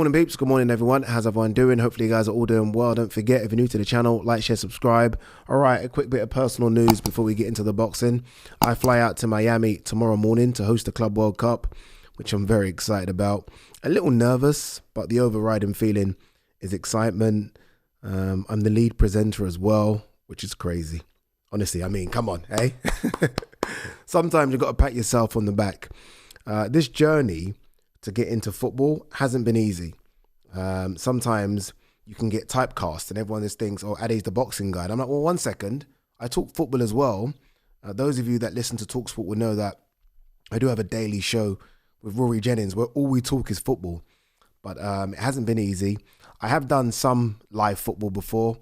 Morning peeps, good morning everyone. How's everyone doing? Hopefully you guys are all doing well. Don't forget, if you're new to the channel, like, share, subscribe. Alright, a quick bit of personal news before we get into the boxing. I fly out to Miami tomorrow morning to host the Club World Cup, which I'm very excited about. A little nervous, but the overriding feeling is excitement. I'm the lead presenter as well, which is crazy. Honestly, I mean, come on, eh? Sometimes you've got to pat yourself on the back. This journey to get into football hasn't been easy. Sometimes you can get typecast and everyone just thinks, oh, Ade's the boxing guy. And I'm like, well, one second, I talk football as well. Those of you that listen to TalkSport will know that I do have a daily show with Rory Jennings where all we talk is football. But it hasn't been easy. I have done some live football before.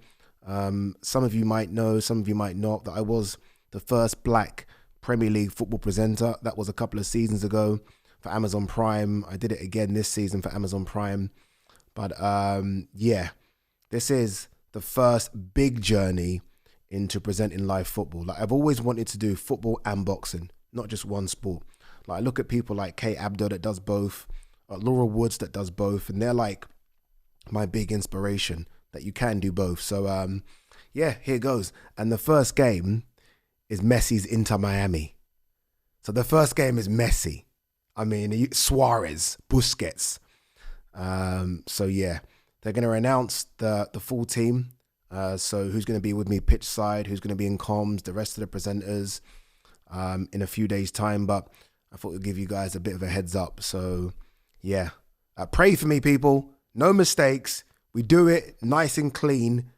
Some of you might know, some of you might not, that I was the first black Premier League football presenter. That was a couple of seasons ago for Amazon Prime. I did it again this season for Amazon Prime. But yeah, this is the first big journey into presenting live football. Like, I've always wanted to do football and boxing, not just one sport. Like, I look at people like Kate Abdo that does both, Laura Woods that does both, and they're like my big inspiration that you can do both. So yeah, here goes. And the first game is Messi's Inter Miami. So the first game is Messi. I mean, Suarez, Busquets. So yeah, they're going to announce the full team. So who's going to be with me pitch side, who's going to be in comms, the rest of the presenters in a few days' time. But I thought we'd give you guys a bit of a heads up. So yeah, pray for me, people. No mistakes. We do it nice and clean,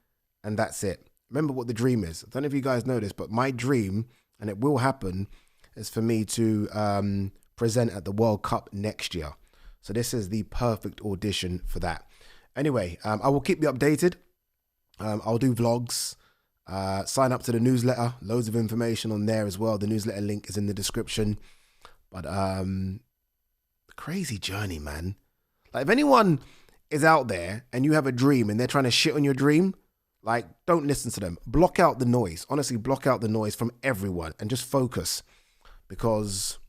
and that's it. Remember what the dream is. I don't know if you guys know this, but my dream, and it will happen, is for me to present at the World Cup next year. So this is the perfect audition for that. Anyway, I will keep you updated. I'll do vlogs. Sign up to the newsletter. Loads of information on there as well. The newsletter link is in the description. But crazy journey, man. Like, if anyone is out there and you have a dream and they're trying to shit on your dream, like, don't listen to them. Block out the noise. Honestly, block out the noise from everyone and just focus. Because,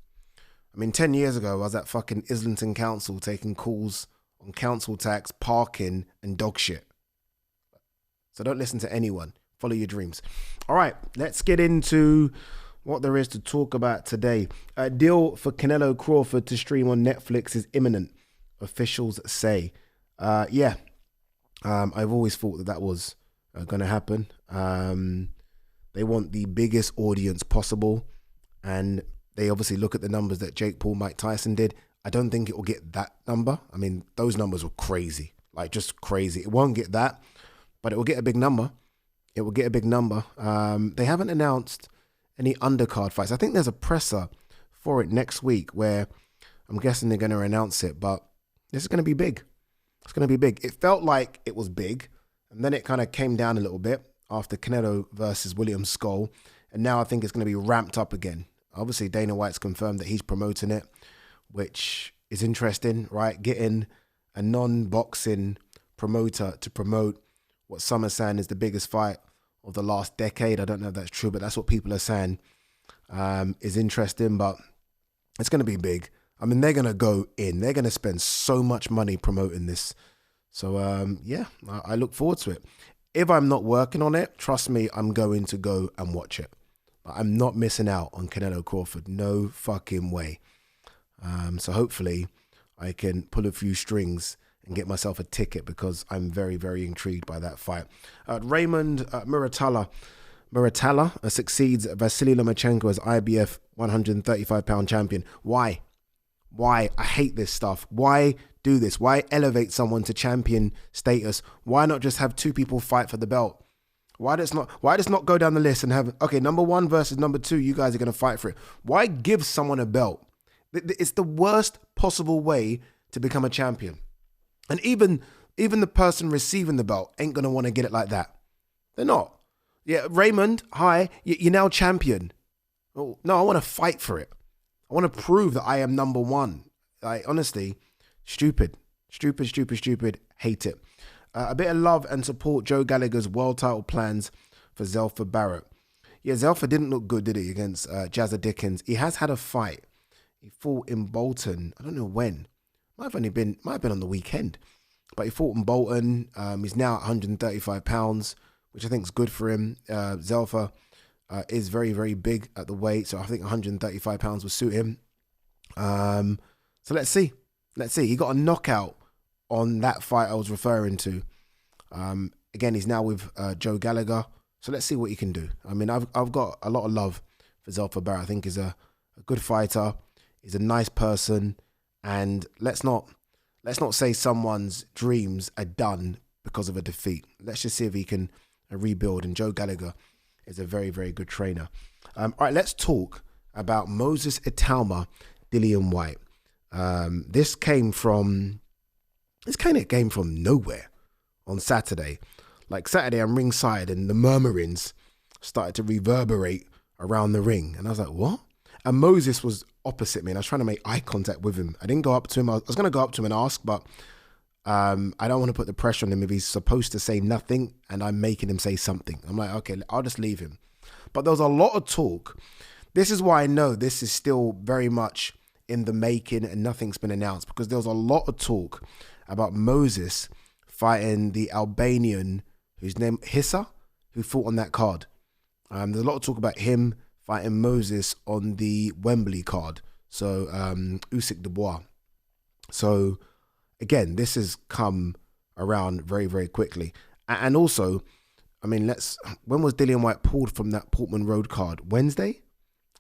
I mean, 10 years ago, I was at fucking Islington Council taking calls on council tax, parking, and dog shit. So don't listen to anyone. Follow your dreams. All right, let's get into what there is to talk about today. A deal for Canelo Crawford to stream on Netflix is imminent, officials say. Yeah, I've always thought that was going to happen. They want the biggest audience possible, and they obviously look at the numbers that Jake Paul, Mike Tyson did. I don't think it will get that number. I mean, those numbers were crazy, like just crazy. It won't get that, but it will get a big number. It will get a big number. They haven't announced any undercard fights. I think there's a presser for it next week where I'm guessing they're going to announce it, but this is going to be big. It's going to be big. It felt like it was big, and then it kind of came down a little bit after Canelo versus William Skull, and now I think it's going to be ramped up again. Obviously, Dana White's confirmed that he's promoting it, which is interesting, right? Getting a non-boxing promoter to promote what some are saying is the biggest fight of the last decade. I don't know if that's true, but that's what people are saying is interesting, but it's going to be big. I mean, they're going to go in. They're going to spend so much money promoting this. So, yeah, I look forward to it. If I'm not working on it, trust me, I'm going to go and watch it. But I'm not missing out on Canelo Crawford. No fucking way. So hopefully I can pull a few strings and get myself a ticket because I'm very, very intrigued by that fight. Raymond Muratalla succeeds Vasily Lomachenko as IBF 135-pound champion. Why? Why? I hate this stuff. Why do this? Why elevate someone to champion status? Why not just have two people fight for the belt? Why does not go down the list and have, okay, number one versus number two, you guys are going to fight for it. Why give someone a belt? It's the worst possible way to become a champion. And even the person receiving the belt ain't going to want to get it like that. They're not. Yeah, Raymond, hi, you're now champion. Oh, no, I want to fight for it. I want to prove that I am number one. Like, honestly, stupid. Hate it. A bit of love and support Joe Gallagher's world title plans for Zelfa Barrett. Yeah, Zelfa didn't look good, did he, against Jazza Dickens. He has had a fight. He fought in Bolton. I don't know when. Might have been on the weekend. but he fought in Bolton. He's now at 135 pounds, which I think is good for him. Zelfa is very, very big at the weight, so I think 135 pounds will suit him. So let's see. He got a knockout on that fight I was referring to. Again, he's now with Joe Gallagher, so let's see what he can do. I mean, I've got a lot of love for Zelfa Barrett. I think he's a good fighter. He's a nice person, and let's not say someone's dreams are done because of a defeat. Let's just see if he can rebuild. And Joe Gallagher is a very, very good trainer. All right, let's talk about Moses Itauma, Dillian Whyte. This came from nowhere on Saturday. Like Saturday, I'm ringside and the murmurings started to reverberate around the ring. And I was like, what? And Moses was opposite me and I was trying to make eye contact with him. I didn't go up to him. I was going to go up to him and ask, but I don't want to put the pressure on him if he's supposed to say nothing and I'm making him say something. I'm like, okay, I'll just leave him. But there was a lot of talk. This is why I know this is still very much in the making and nothing's been announced, because there was a lot of talk about Moses fighting the Albanian, whose name Hissa, who fought on that card. There's a lot of talk about him fighting Moses on the Wembley card. So Usyk Dubois. So again, this has come around very, very quickly. And also, I mean, when was Dillian Whyte pulled from that Portman Road card? Wednesday?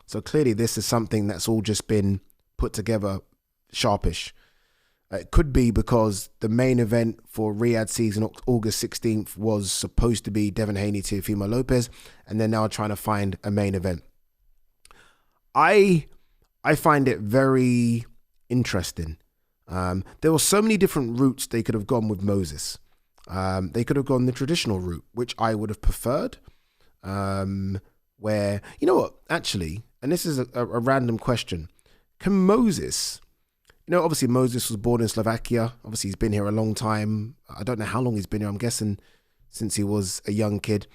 So clearly this is something that's all just been put together sharpish. It could be because the main event for RIYADH season, August 16th, was supposed to be Devin Haney to Teofimo Lopez, and they're now trying to find a main event. I find it very interesting. There were so many different routes they could have gone with Moses. They could have gone the traditional route, which I would have preferred. Where, you know what, actually, and this is a random question. Can Moses, obviously Moses was born in Slovakia. Obviously he's been here a long time. I don't know how long he's been here. I'm guessing since he was a young kid.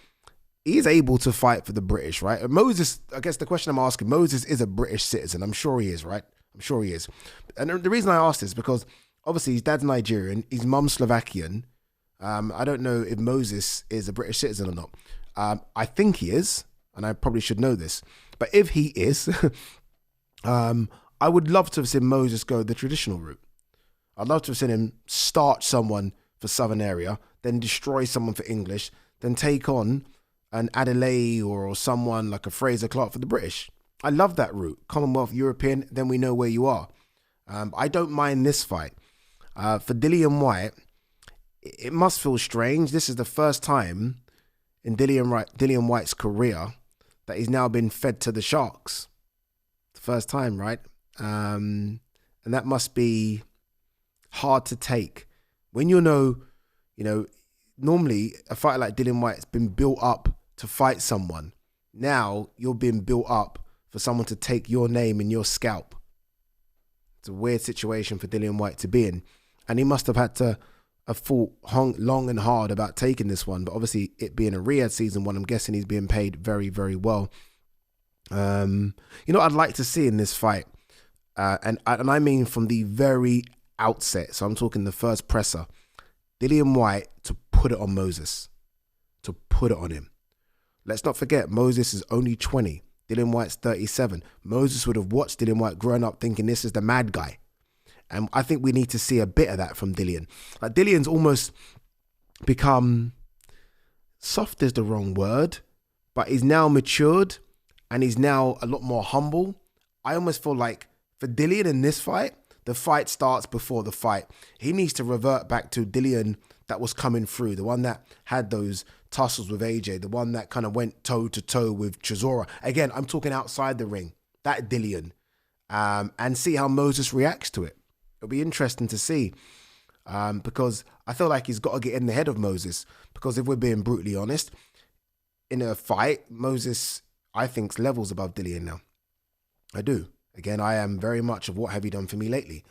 He is able to fight for the British, right? And Moses, I guess the question I'm asking, Moses is a British citizen. I'm sure he is, right? I'm sure he is. And the reason I ask this is because obviously his dad's Nigerian, his mum's Slovakian. I don't know if Moses is a British citizen or not. I think he is, and I probably should know this. But if he is, I would love to have seen Moses go the traditional route. I'd love to have seen him start someone for Southern area, then destroy someone for English, then take on an Adelaide or someone like a Fraser Clark for the British. I love that route. Commonwealth, European, then we know where you are. I don't mind this fight. For Dillian Whyte, it must feel strange. This is the first time in Dillian Whyte's career that he's now been fed to the Sharks. The first time, right? And that must be hard to take. When normally a fighter like Dillian Whyte's been built up to fight someone. Now you're being built up for someone to take your name and your scalp. It's a weird situation for Dillian Whyte to be in. And he must have had to have thought long and hard about taking this one. But obviously it being a RIYADH season one, I'm guessing he's being paid very, very well. I'd like to see in this fight, and I mean from the very outset, so I'm talking the first presser, Dillian Whyte to put it on Moses, to put it on him. Let's not forget, Moses is only 20. Dillian Whyte's 37. Moses would have watched Dillian Whyte growing up thinking this is the mad guy. And I think we need to see a bit of that from Dillian. Like Dillian's almost become, soft is the wrong word, but he's now matured and he's now a lot more humble. I almost feel like for Dillian in this fight, the fight starts before the fight. He needs to revert back to Dillian that was coming through, the one that had those tussles with AJ, the one that kind of went toe to toe with Chisora. Again, I'm talking outside the ring, that Dillian, and see how Moses reacts to it. It'll be interesting to see, because I feel like he's got to get in the head of Moses, because if we're being brutally honest, in a fight, Moses, I think, levels above Dillian now. I do. Again, I am very much of what have you done for me lately.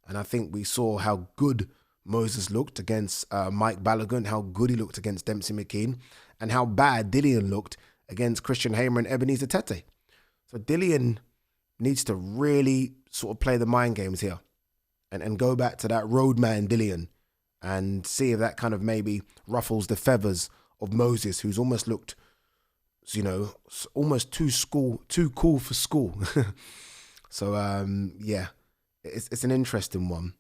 And I think we saw how good Moses looked against Mike Balogun, how good he looked against Dempsey McKean, and how bad Dillian looked against Christian Hamer and Ebenezer Tete. So Dillian needs to really sort of play the mind games here and go back to that roadman Dillian and see if that kind of maybe ruffles the feathers of Moses, who's almost looked, almost too cool for school. So, yeah, it's an interesting one.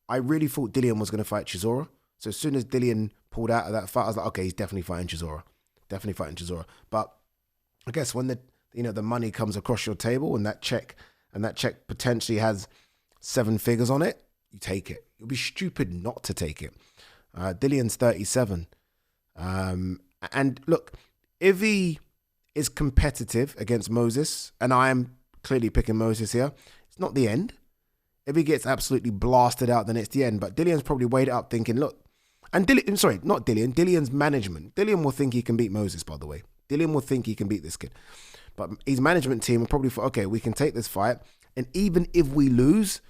I really thought Dillian was going to fight Chisora. So as soon as Dillian pulled out of that fight, I was like, okay, he's definitely fighting Chisora. But I guess when the money comes across your table and that check potentially has 7 figures on it, you take it. You'll be stupid not to take it. Dillian's 37. And look, if he is competitive against Moses, and I am clearly picking Moses here, it's not the end. If he gets absolutely blasted out, then it's the end. But Dillian's probably weighed it up thinking, look, and Dillian's management. Dillian will think he can beat Moses, by the way. Dillian will think he can beat this kid. But his management team will probably thought, okay, we can take this fight. And even if we lose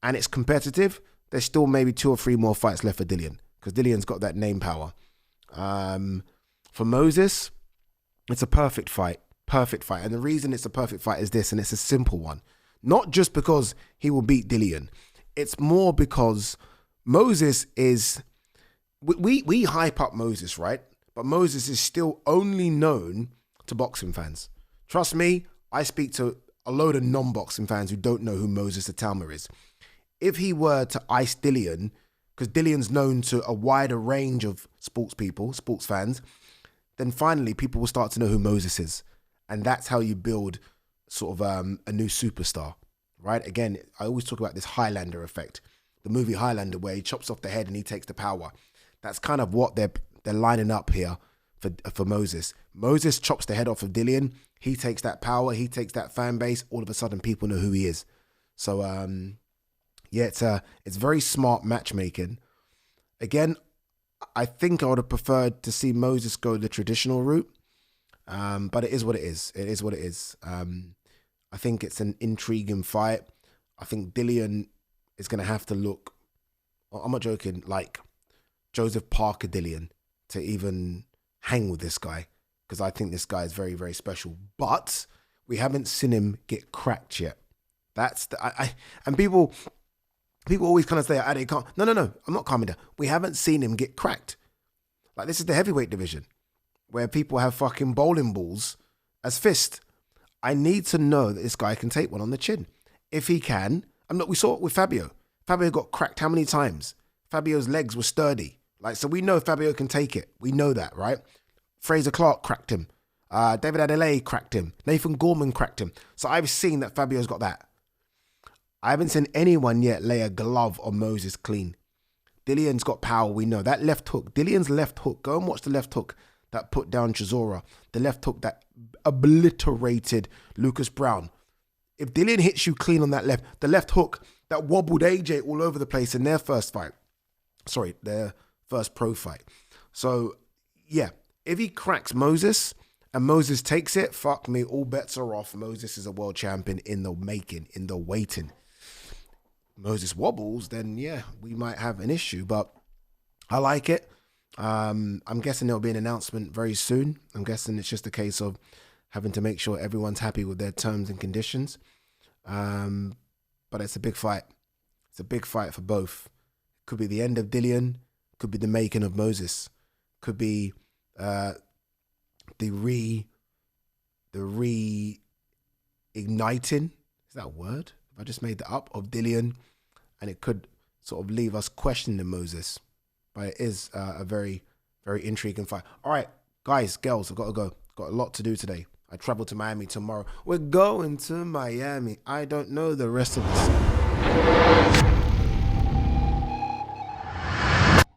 and it's competitive, there's still maybe 2 or 3 more fights left for Dillian, because Dillian's got that name power. For Moses, it's a perfect fight. And the reason it's a perfect fight is this, and it's a simple one. Not just because he will beat Dillian. It's more because Moses is... We hype up Moses, right? But Moses is still only known to boxing fans. Trust me, I speak to a load of non-boxing fans who don't know who Moses Itauma is. If he were to ice Dillian, because Dillian's known to a wider range of sports fans, then finally people will start to know who Moses is. And that's how you build sort of a new superstar, right? Again, I always talk about this Highlander effect. The movie Highlander, where he chops off the head and he takes the power. That's kind of what they're lining up here for Moses. Moses chops the head off of Dillian. He takes that power. He takes that fan base. All of a sudden, people know who he is. So, yeah, it's very smart matchmaking. Again, I think I would have preferred to see Moses go the traditional route. But it is what it is. It is what it is. I think it's an intriguing fight. I think Dillian is going to have to look, I'm not joking, like Joseph Parker Dillian to even hang with this guy, because I think this guy is very, very special. But we haven't seen him get cracked yet. That's and people always kind of say, Ade can't. No, I'm not calming down. We haven't seen him get cracked. Like, this is the heavyweight division, where people have fucking bowling balls as fist. I need to know that this guy can take one on the chin. If he can, we saw it with Fabio. Fabio got cracked how many times? Fabio's legs were sturdy. Like, so we know Fabio can take it. We know that, right? Fraser Clark cracked him. David Adelaide cracked him. Nathan Gorman cracked him. So I've seen that Fabio's got that. I haven't seen anyone yet lay a glove on Moses clean. Dillian's got power, we know. That left hook, Dillian's left hook. Go and watch the left hook that put down Chisora. The left hook that obliterated Lucas Brown. If Dillian hits you clean on that the left hook that wobbled AJ all over the place in their first fight. Sorry, their first pro fight. So, yeah, if he cracks Moses and Moses takes it, fuck me, all bets are off. Moses is a world champion in the making, in the waiting. Moses wobbles, then yeah, we might have an issue, but I like it. I'm guessing there'll be an announcement very soon. I'm guessing it's just a case of having to make sure everyone's happy with their terms and conditions. But it's a big fight. It's a big fight for both. Could be the end of Dillian, could be the making of Moses, could be the reigniting, is that a word? I just made that up, of Dillian, and it could sort of leave us questioning Moses. But it is a very, very intriguing fight. All right, guys, girls, I've got to go. Got a lot to do today. I travel to Miami tomorrow. We're going to Miami. I don't know the rest of this.